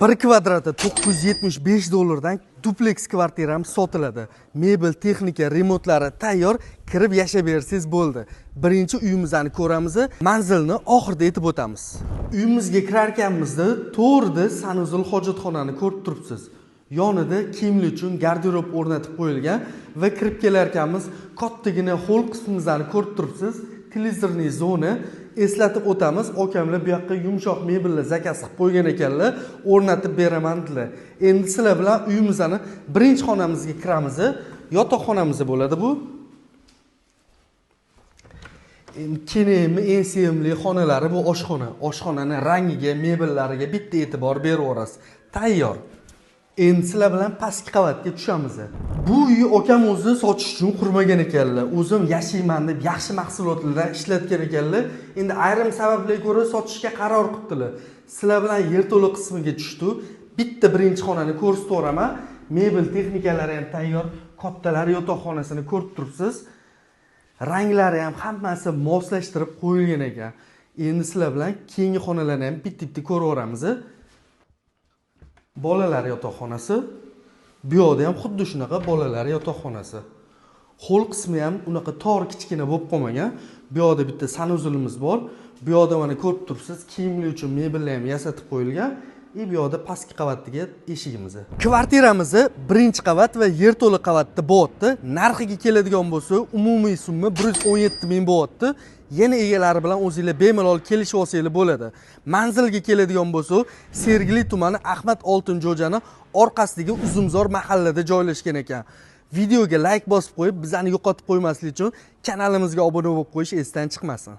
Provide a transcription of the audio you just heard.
1 kvadrati 975 dollardan duplex kvartiramiz sotiladi. Mebel, texnika, remontlari tayyor, kirib yashab bersangiz bo'ldi. Birinchi uyimizni ko'ramiz, manzilni oxirida aytib o'tamiz. Uyimizga kirarkanmizda to'g'rida sanuzul hojatxonani ko'rib turibsiz. Yonida kiyimlar uchun garderob o'rnatib qo'yilgan va kirib kelarkanmiz kattagina hol qismimizni ko'rib turibsiz. Televizorning zona. Eslatib o'tamiz, okamlar bu yoqqa yumshoq mebellar zakaz qilib qo'ygan ekanlar, o'rnatib beraman dedilar. Endi sizlar bilan uyimizni birinchi xonamizga kiramiz. Yotoqxonamiz bo'ladi bu. Keyin eng sevimli xonalari bu oshxona. Oshxonaning rangiga, mebellariga bitta e'tibor beraverasiz. Tayyor. Endi sizlar bilan pastki qavatga tushamiz. Bu uyni okam o'zi sotish uchun qurmagan ekanlar. O'zim yashayman deb yaxshi mahsulotlardan ishlatgan ekanlar. Endi ayrim sabablarga ko'ra sotishga qaror qildilar. Sizlar bilan yerto'la qismiga tushdi. Bitta birinchi xonani ko'rsataveraman. Mebel texnikalari ham tayyor, kattalar yotoqxonasini ko'rib turibsiz. Ranglari ham hammasi moslashtirib qo'yilgan ekan. Endi sizlar bilan keyingi xonalarni ham bitta-bitta ko'raveramiz. Bolalar yotoqxonasi. Bu yerda ham xuddi shunaqa bolalar yotoqxonasi. Hol qismi ham unaqa tor kichkina bo'lib qolmagan. Bu yerda bitta sanuzulimiz bor. Bu yerda mana ko'rib turibsiz, kiyimlar uchun mebellar ham yasatib qo'yilgan. Bu yerda pastki qavatdagi eshigimiz. Kvartiramiz birinchi qavat va yerto'la qavatda bo'lyapti. Narxiga keladigan bo'lsa, umumiy summa 117 ming bo'lyapti. Yana egalari bilan o'zingizlar bemalol kelishib olsanglar bo'ladi. Manzilga keladigan bo'lsa, Sergeli tumani Ahmad Oltinjo'jani orqasidagi Uzumzor mahallada joylashgan ekan. Videoga like bosib qo'yib, bizani yo'qotib qo'ymaslik uchun kanalimizga obuna bo'lib qo'yish esdan chiqmasin.